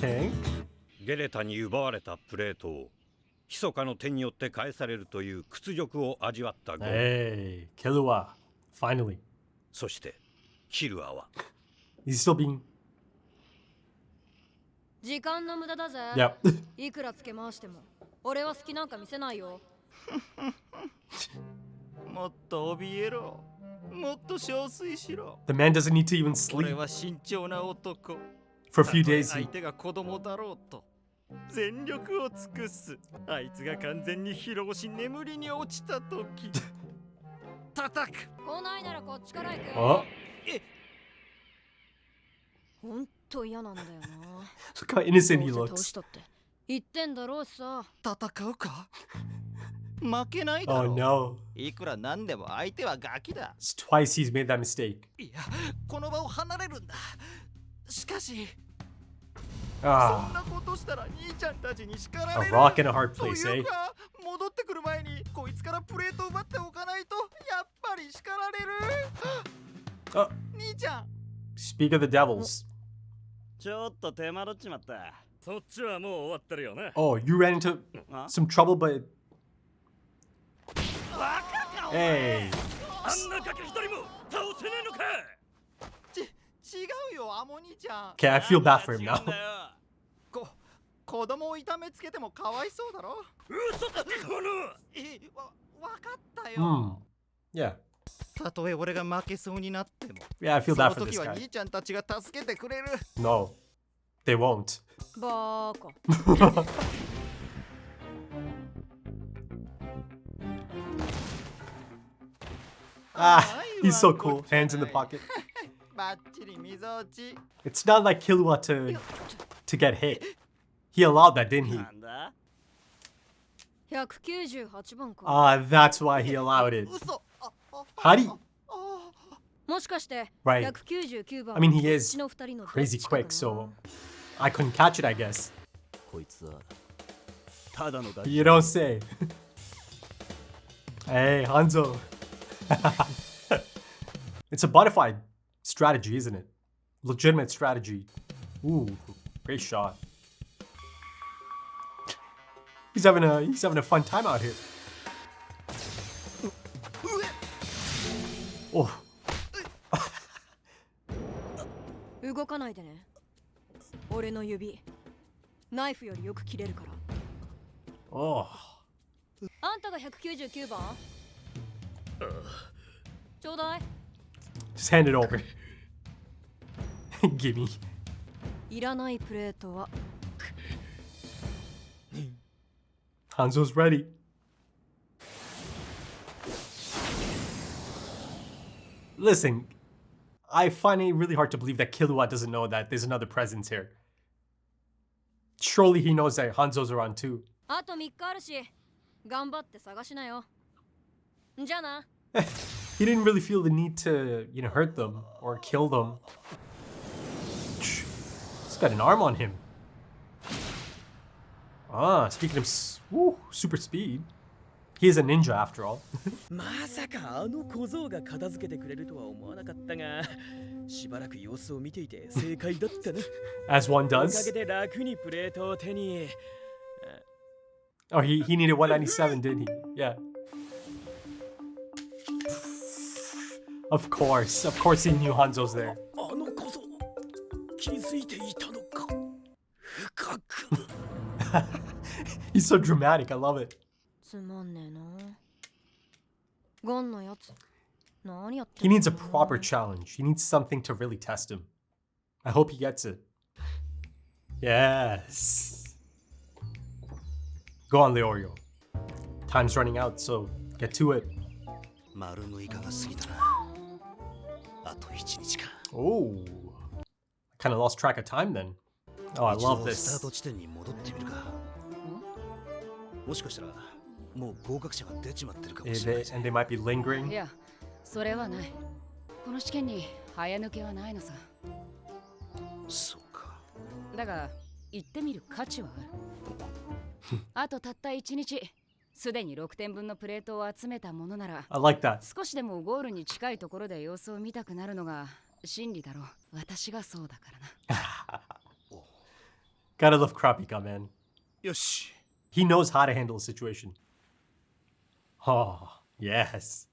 Okay. ゲレタに奪われたプレートを密かの手によって返されるという屈辱を味わったゴン。Hey, Kilua. Finally. そしてキルアは He's still being. 時間の無駄だぜ。Yep. いくらつけ回しても俺は好きなんか見せないよ。もっと怯えろ。もっと憔悴しろ。 The man doesn't need to even 俺 sleep. は慎重な男。 For a few たとえ days, 相手が子供だろうと全力を尽くす。あいつが完全に疲労し眠りに落ちた時叩く。来ないならこっちから行く。 Oh, ほんと嫌なんだよな。 look how innocent he どうせ倒し looks. たって言ってんだろうしさ。戦うか。負けないだ Oh ろう。 no. いくらなんでも相手はガキだ。 It's twice he's made that mistake. いや、この場を離れるんだ。しかし、そん Ah, なことしたら兄ちゃんたちに叱ら a れる。 rock in a hard と place, い eh? うか、戻ってくる前にこいつからプレートを奪っておかないとやっぱり叱られる。 Oh, 兄ちゃん。 speak of the devils. ちょっと手間取っちまった。そっちはもう終わってるよね。 Oh, you ran into あ some trouble, but バカかお hey, あんなガキ一人も倒せねえのか。違うよ、アモ兄ちゃん。 okay, I feel bad for him 違うん now. だよ。子供を痛めつけてもかわいそうだろ。嘘だってこの。わかったよ。 Hmm. Yeah. たとえ俺が負けそうになっても、 Yeah, I feel その bad for 時 this は guy. 兄ちゃんたちが助けてくれる。 No, they won't. バーカ。 Ah, he's so cool. Hands in the pocket. バッチリ溝落ち。 It's not like Kilua to get hit. He allowed that, didn't he? なんだ。 198番か。 Ah, that's why he allowed it. 嘘。Hari. もしかして Right. 199番 I mean, he は is そっちの二人のどっ Crazy ちかかな quick, so I couldn't catch it, I guess. こいつはただのガキ。 You don't say. Hey, Hanzo. It's a modified strategy, isn't it? Legitimate strategy. Ooh, great shot. He's having a fun time out here. Oh, 動かないでね。俺の指ナイフよりよく切れるから。 oh. あんたが199番？ちょうだい。 Just hand it over. Gimme. いらないプレートは Hanzo's ready. Listen, I find it really hard to believe that Kilua doesn't know that there's another presence here. Surely he knows that Hanzo's around too. あと3日あるし、頑張って探しなよ。じゃあな。 He didn't really feel the need to, hurt them or kill them. He's got an arm on him. Ah, speaking of super speed, he is a ninja after all. まさかあの小僧が片付けてくれるとは思わなかったが、しばらく様子を見ていて正解だったな。 As one おか does. げで楽にプレートを手に。 Oh, he needed 197, didn't he? Yeah. Of course he knew Hanzo's there. あの小僧気づいていたのか。深く。 He's so dramatic, I love it. つまんねえな。ゴンのやつ。何やって He んの needs a proper challenge. He needs something to really test him. I hope he gets it. Yes. Go on, Leorio. Time's running out, so get to it. 丸6日が過ぎたな。あと1日か。 Oh. I kind of lost track of time then. Oh, I 一 love 度スター this. ト地点に戻ってみるか。もしかしたらもう合格者が出ちまってるかもしれないぜ。 And they might be い lingering. や、それはない。この試験に早抜けはないのさ。そうか。だが、行ってみる価値はある。あとたった1日、すでに6点分のプレートを集めたものなら、 I like that. 少しでもゴールに近いところで様子を見たくなるのが真理だろう。私がそうだからな。Gotta love Krapika, man. よし He knows how to handle a situation. Oh, yes.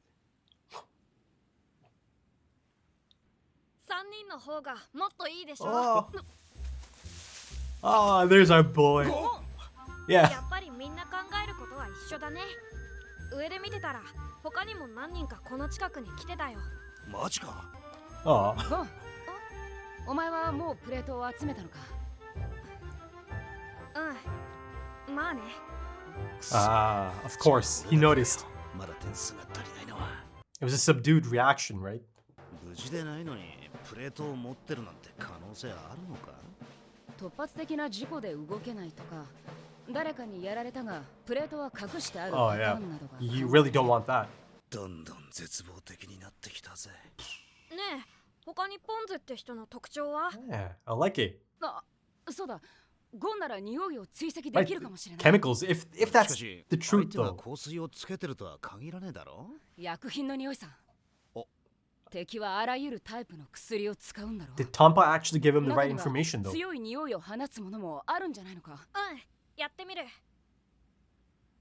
3人の方がもっといいでしょ Oh. Oh, there's our boy. や Yeah. っぱりみんな考えることは一緒だね。上で見てたら他にも何人かこの近くに来てたよ。マジか Oh. ゴンお前はもうプレートを集めたのか。うん、まあね。 Ah, of course. He noticed. まだ点数が足りないのは It was a subdued reaction, right? 無事でないのにプレートを持ってるなんて可能性あるのか突発的な事故で動けないとか、誰かにやられたがプレートは隠してある Oh, パタ yeah. ーンなどが。 You really don't want that. どんどん絶望的になってきたぜねえ、他にポンズって人の特徴は Yeah, I like it. あ、そうだ。ゴンなら匂いを追跡で Right. きるかもしれない。 Chemicals. If しか that's し the 相 truth, 手が though. 香水をつけてるとは限らねえだろ薬品の匂いさ。お敵はあらゆるタイプの薬を使うんだろう。 Did Tompa actually give him the 中 right には information, though? 強い匂いを放つものもあるんじゃないのか。うん、やってみる。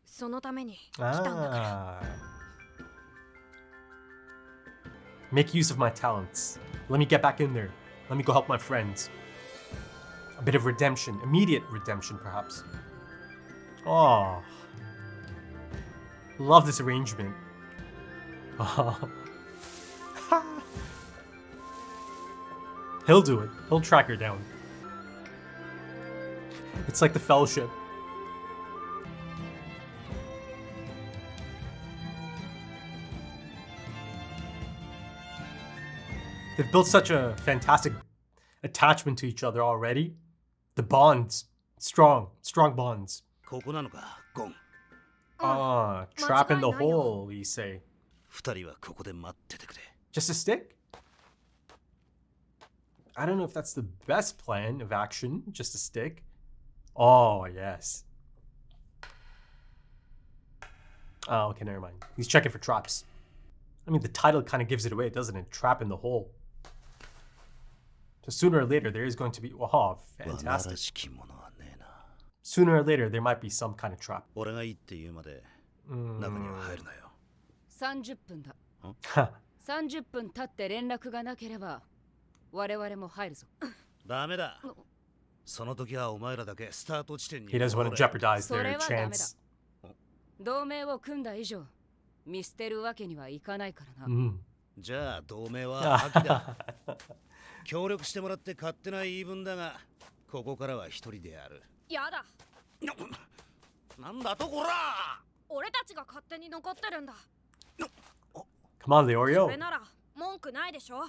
そのために来たんだから。 Ah. Make use of my talents. Let me get back in there. Let me go help my friends. A bit of redemption. Immediate redemption, perhaps. Oh. Love this arrangement. He'll do it. He'll track her down. It's like the Fellowship. They've built such a fantastic attachment to each other already. The bonds, strong bonds. ここなのかゴン Ah, trap in the hole, you say. 二人はここで待っててくれ Just a stick? I don't know if that's the best plan of action. Just a stick. Oh, yes. Oh, okay, never mind. He's checking for traps. I mean, the title kind of gives it away, doesn't it? Trap in the hole. So sooner or later, there is going to be... Oh, 罠ら fantastic. しきものはねえな Sooner or later, there might be some kind of trap. 俺がいいって言うまで Mm. 中には入るなよ30分だ。 Ha. 30分経って連絡がなければ我々も入るぞ。ダメだその時はお前らだけスタート地点に He doesn't want to 戻れ jeopardize their それはダメだ。 chance. 同盟を組んだ以上見捨てるわけにはいかないからな。 Mm. じゃあ同盟は秋だ協力してもらって勝手な言い分だがここからは一人でやるやだ。なんだとこら俺たちが勝手に残ってるんだ。 Come on, そ Leorio. れなら文句ないでしょ。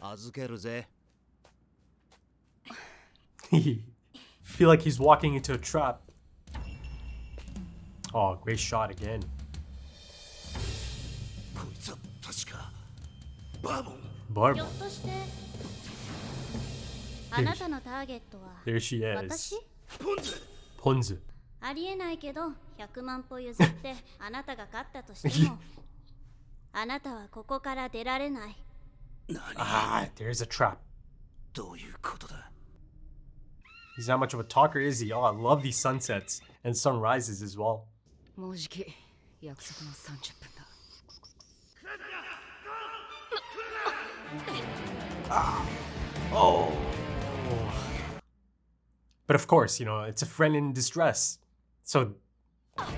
預けるぜ Feel like he's walking into a trap. Oh, great shot again. こいつは確かバーボン Barb. ひょっとしてあなたのターゲットは There she 私 is. ポンズ Ponzu. ありえないけど100万歩譲ってあなたが勝ったとしてもあなたはここから出られない Ah, there's a trap. どういうことだ He's not much of a talker, is he? Oh, I love these sunsets and sunrises as well. もうじき約束の30分だ。 Oh. But of course, you know, it's a friend in distress. So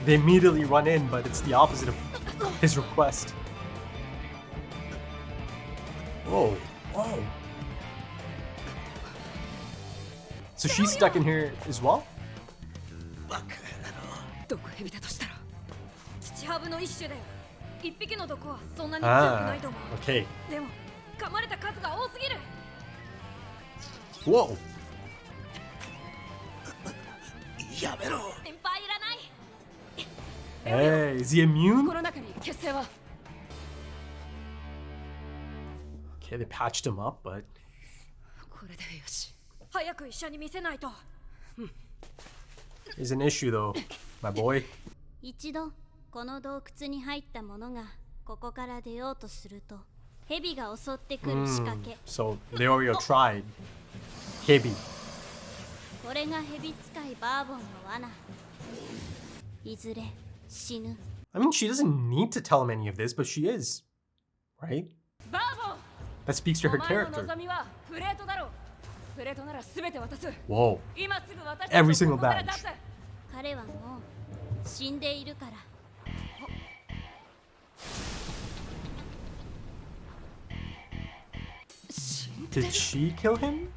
they immediately run in, but it's the opposite of his request. Whoa. Whoa. So she's stuck in here as well? バカ野郎毒蛇だとしたら土ハブの一種だよ。一匹の毒はそんなに強くな Ah, いと思う。 okay. でも噛まれた数が多すぎる。 Whoa. やめろ心配いらない。 Hey, is he immune? この中に血清は Okay, they patched him up, but これでよし。早く医者に見せないと。 there's an issue though, my boy. 一度この洞窟に入った者がここから出ようとすると蛇が襲ってくる仕掛け。 So Leorio tried Hebi. これが蛇使いバーボンの罠。いずれ死ぬ。 I mean, she doesn't need to tell him any of this, but she is, right? バーボン That speaks to her お前の character. 望みはプレートだろう。プレートなら全て渡す。 Whoa. 今すぐ私 Every たち single をここから badge. 出す。彼はもう死んでいるから。 Did she kill him?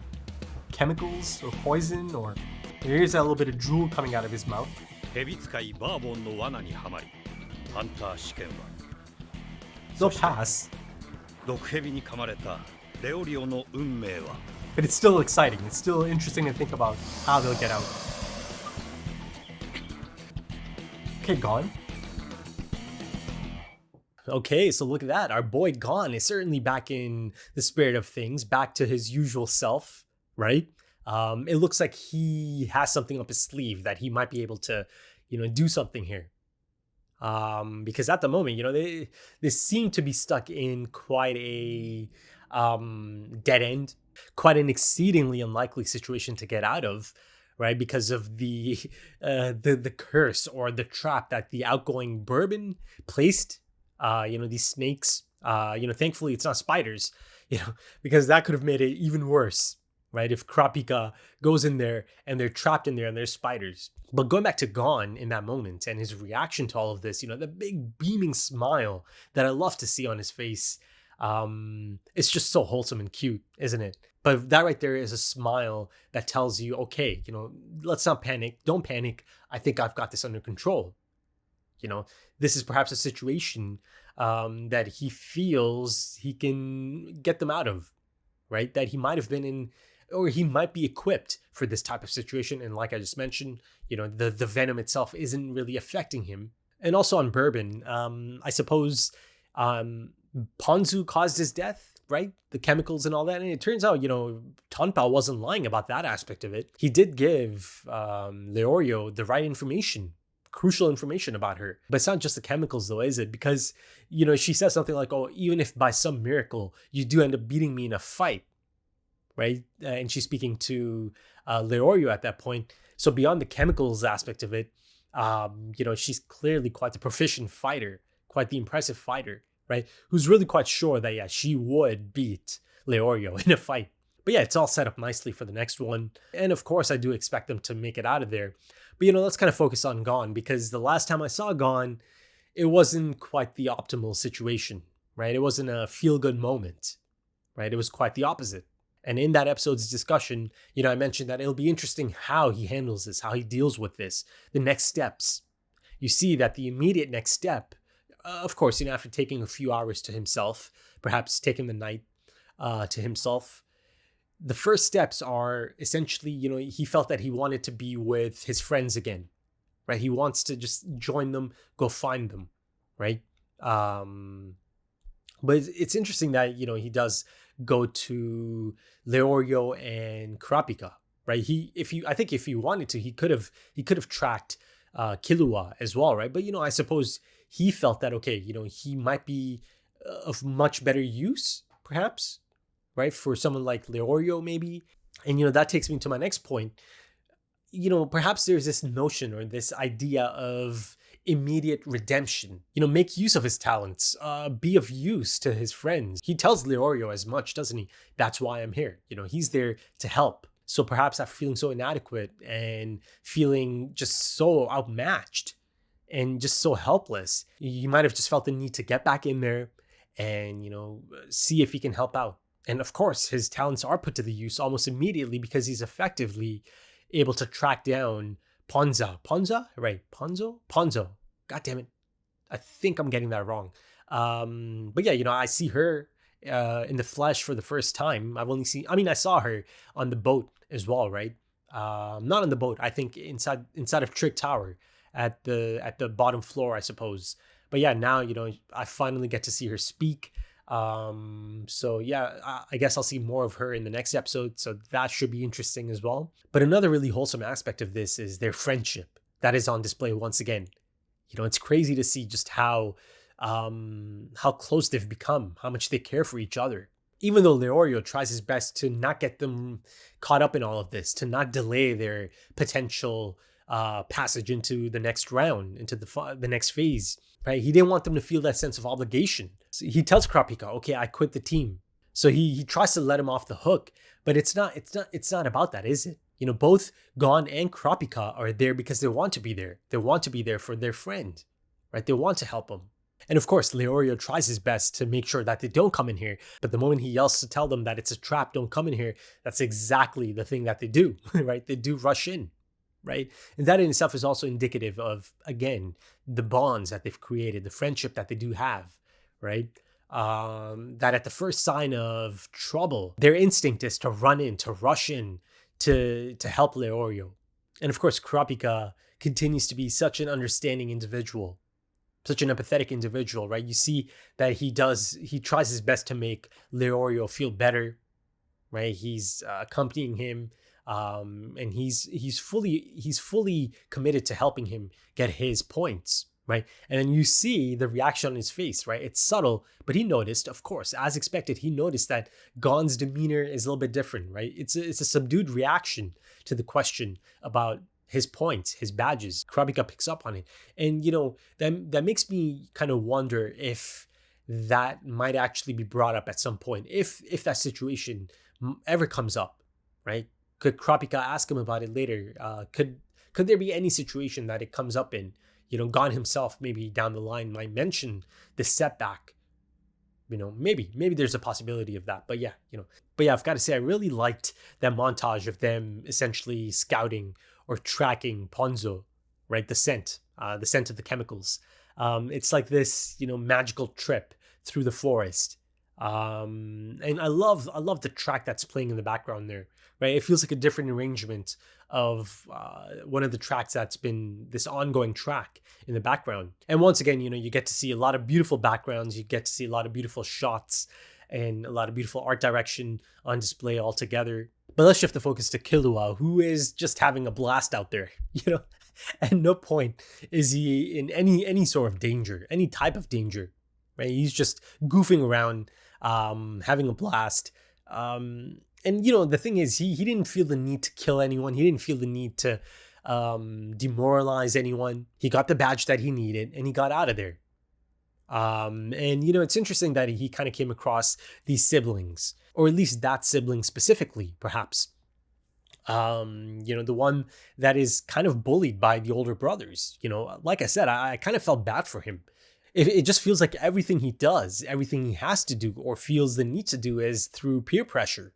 Chemicals or poison or there's that little bit of drool coming out of his mouth. 蛇使いバーボンの罠にはまりハンター試験は They'll pass, 毒蛇に噛まれたレオリオの運命は but it's still exciting. It's still interesting to think about how they'll get out. Okay, Gon. Okay, so look at that. Our boy Gon is certainly back in the spirit of things, back to his usual self, right? It looks like he has something up his sleeve that he might be able to, do something here. Because at the moment, they seem to be stuck in quite a dead end, quite an exceedingly unlikely situation to get out of, right? Because of the curse or the trap that the outgoing Bourbon placed. These snakes. Thankfully it's not spiders. Because that could have made it even worse, right? If Kurapika goes in there and they're trapped in there and there's spiders. But going back to Gon in that moment and his reaction to all of this, the big beaming smile that I love to see on his face. It's just so wholesome and cute, isn't it? But that right there is a smile that tells you, okay, let's not panic. Don't panic. I think I've got this under control. This is perhaps a situation that he feels he can get them out of, right? That he might have been in, or he might be equipped for this type of situation. And like I just mentioned, the venom itself isn't really affecting him. And also on Bourbon, I suppose Ponzu caused his death, right? The chemicals and all that. And it turns out, Tonpao wasn't lying about that aspect of it. He did give Leorio the right information. Crucial information about her. But it's not just the chemicals though, is it? Because, she says something like, oh, even if by some miracle you do end up beating me in a fight, right? And she's speaking to Leorio at that point. So beyond the chemicals aspect of it, she's clearly quite the proficient fighter, quite the impressive fighter, right? Who's really quite sure that, yeah, she would beat Leorio in a fight. But yeah, it's all set up nicely for the next one. And of course, I do expect them to make it out of there. But, let's kind of focus on Gon, because the last time I saw Gon, it wasn't quite the optimal situation, right? It wasn't a feel-good moment, right? It was quite the opposite. And in that episode's discussion, I mentioned that it'll be interesting how he handles this, how he deals with this, the next steps. You see that the immediate next step, of course, after taking a few hours to himself, perhaps taking the night to himself, the first steps are essentially, he felt that he wanted to be with his friends again, right? He wants to just join them, go find them, right? But it's interesting that, he does go to Leorio and Kurapika, right? I think if he wanted to, he could have tracked Kilua as well, right? But, I suppose he felt that, okay, he might be of much better use, perhaps, right? For someone like Leorio, maybe. And, that takes me to my next point. Perhaps there's this notion or this idea of immediate redemption. Make use of his talents, be of use to his friends. He tells Leorio as much, doesn't he? That's why I'm here. He's there to help. So perhaps after feeling so inadequate and feeling just so outmatched and just so helpless, he might have just felt the need to get back in there and, see if he can help out. And of course, his talents are put to the use almost immediately because he's effectively able to track down Ponza, right? Ponzo. God damn it. I think I'm getting that wrong. But yeah, I see her in the flesh for the first time. I saw her on the boat as well, right? Not on the boat. I think inside of Trick Tower at the bottom floor, I suppose. But yeah, now, I finally get to see her speak. So yeah, I guess I'll see more of her in the next episode, so that should be interesting as well. But another really wholesome aspect of this is their friendship that is on display once again. It's crazy to see just how how close they've become, how much they care for each other. Even though Leorio tries his best to not get them caught up in all of this, to not delay their potential passage into the next round, into the next phase, right? He didn't want them to feel that sense of obligation. So he tells Kurapika, okay, I quit the team. So he tries to let him off the hook, but it's not about that, is it? You know, both Gon and Kurapika are there because they want to be there. They want to be there for their friend, right? They want to help him. And of course, Leorio tries his best to make sure that they don't come in here. But the moment he yells to tell them that it's a trap, don't come in here, that's exactly the thing that they do, right? They do rush in, right? And that in itself is also indicative of, again, the bonds that they've created, the friendship that they do have, right? That at the first sign of trouble, their instinct is to run in, to rush in, to help Leorio. And of course, Kurapika continues to be such an understanding individual, such an empathetic individual, right? You see that he tries his best to make Leorio feel better, right? He's accompanying him, and he's fully committed to helping him get his points, right? And then you see the reaction on his face, right? It's subtle, but he noticed, of course, as expected, he noticed that Gon's demeanor is a little bit different, right? It's a subdued reaction to the question about his points, his badges. Kurapika picks up on it. And, you know, that makes me kind of wonder if that might actually be brought up at some point. If that situation ever comes up, right? Could Kurapika ask him about it later? Could there be any situation that it comes up in? You know, Gon himself maybe down the line might mention the setback. You know, maybe there's a possibility of that. But yeah, I've got to say, I really liked that montage of them essentially scouting or tracking Ponzo, right? The scent of the chemicals. It's like this, you know, magical trip through the forest. And I love the track that's playing in the background there, right? It feels like a different arrangement of one of the tracks that's been this ongoing track in the background. And once again, you know, you get to see a lot of beautiful backgrounds. You get to see a lot of beautiful shots and a lot of beautiful art direction on display all together. But let's shift the focus to Kilua, who is just having a blast out there. You know, at no point is he in any sort of danger, any type of danger, right? He's just goofing around, having a blast. And, you know, the thing is, he didn't feel the need to kill anyone. He didn't feel the need to demoralize anyone. He got the badge that he needed and he got out of there. And, you know, it's interesting that he kind of came across these siblings, or at least that sibling specifically, perhaps. You know, the one that is kind of bullied by the older brothers. You know, like I said, I kind of felt bad for him. It just feels like everything he does, everything he has to do or feels the need to do is through peer pressure,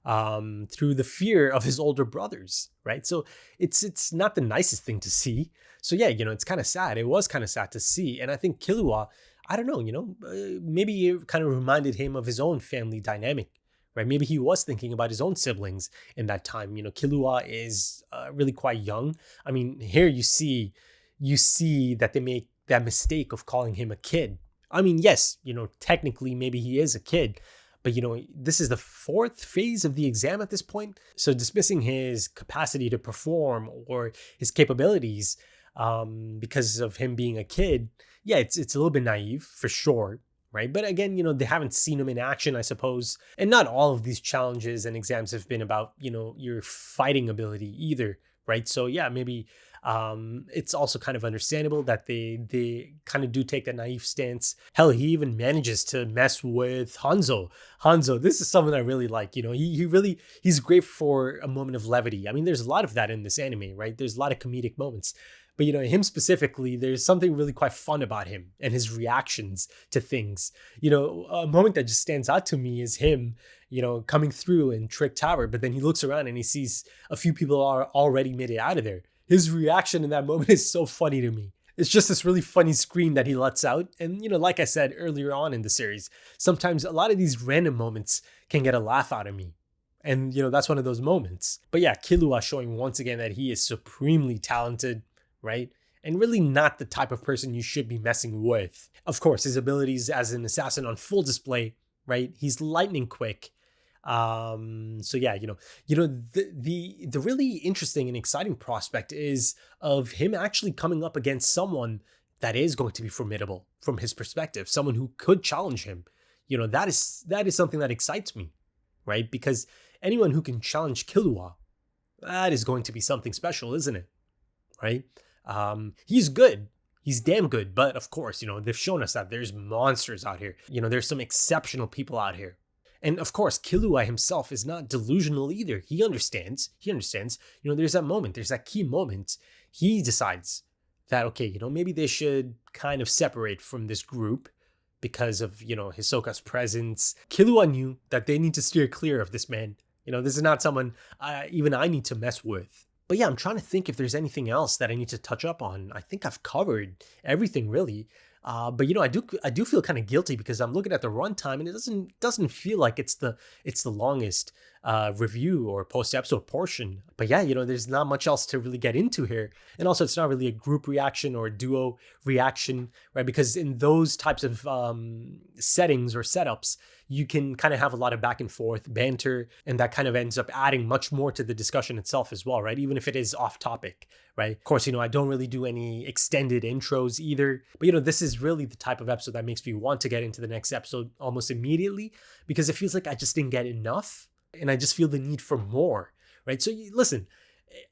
through the fear of his older brothers, right? So it's not the nicest thing to see. So yeah, you know, it's kind of sad. It was kind of sad to see. And I think Kilua, I don't know, you know, maybe it kind of reminded him of his own family dynamic, right? Maybe he was thinking about his own siblings in that time. You know, Kilua is really quite young. I mean, here you see that they make that mistake of calling him a kid. I mean, yes, you know, technically maybe he is a kid, but, you know, this is the fourth phase of the exam at this point. So dismissing his capacity to perform or his capabilities because of him being a kid, yeah, it's a little bit naive for sure, right? But again, you know, they haven't seen him in action, I suppose. And not all of these challenges and exams have been about, you know, your fighting ability either, right? So yeah, maybe it's also kind of understandable that they kind of do take that naive stance. Hell, he even manages to mess with Hanzo. This is someone I really like. You know, he's great for a moment of levity. I mean, there's a lot of that in this anime, right? There's a lot of comedic moments. But, you know, him specifically, there's something really quite fun about him and his reactions to things. You know, a moment that just stands out to me is him, you know, coming through in Trick Tower, but then he looks around and he sees a few people are already made it out of there. His reaction in that moment is so funny to me. It's just this really funny scream that he lets out. And, you know, like I said earlier on in the series, sometimes a lot of these random moments can get a laugh out of me. And, you know, that's one of those moments. But yeah, Kilua showing once again that he is supremely talented, right? And really not the type of person you should be messing with. Of course, his abilities as an assassin on full display, right? He's lightning quick. So yeah, you know, the really interesting and exciting prospect is of him actually coming up against someone that is going to be formidable from his perspective, someone who could challenge him. That is something that excites me, right? Because anyone who can challenge Kilua, that is going to be something special, isn't it? Right? He's good. He's damn good. But of course, they've shown us that there's monsters out here. There's some exceptional people out here. And of course, Kilua himself is not delusional either. He understands. There's that moment. There's that key moment. He decides that, okay, maybe they should kind of separate from this group because of, Hisoka's presence. Kilua knew that they need to steer clear of this man. This is not someone even I need to mess with. But yeah, I'm trying to think if there's anything else that I need to touch up on. I think I've covered everything really. But I do feel kind of guilty because I'm looking at the runtime and it doesn't feel like it's the longest review or post-episode portion. But yeah, there's not much else to really get into here. And also it's not really a group reaction or a duo reaction, right? Because in those types of settings or setups, you can kind of have a lot of back and forth banter, and that kind of ends up adding much more to the discussion itself as well, right? Even if it is off topic, right? Of course, I don't really do any extended intros either, but this is really the type of episode that makes me want to get into the next episode almost immediately, because it feels like I just didn't get enough and I just feel the need for more, right? So listen,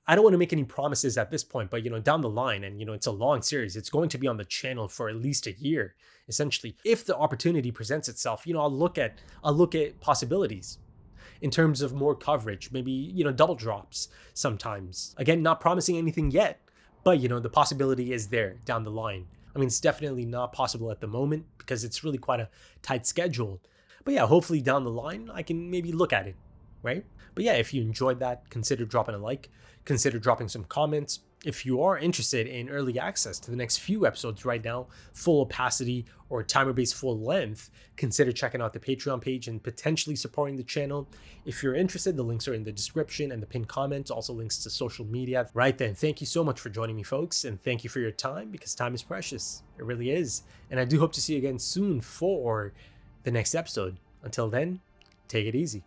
I don't want to make any promises at this point, but down the line, and it's a long series, it's going to be on the channel for at least a year, essentially. If the opportunity presents itself, I'll look at possibilities in terms of more coverage, maybe double drops sometimes. Again, not promising anything yet, but the possibility is there down the line. I mean, it's definitely not possible at the moment because it's really quite a tight schedule. But yeah, hopefully down the line I can maybe look at it, right? But yeah, if you enjoyed that, consider dropping a like, consider dropping some comments. If you are interested in early access to the next few episodes right now, full opacity or timer-based full length, consider checking out the Patreon page and potentially supporting the channel. If you're interested, the links are in the description and the pinned comments, also links to social media. Right then, thank you so much for joining me, folks, and thank you for your time, because time is precious. It really is. And I do hope to see you again soon for the next episode. Until then, take it easy.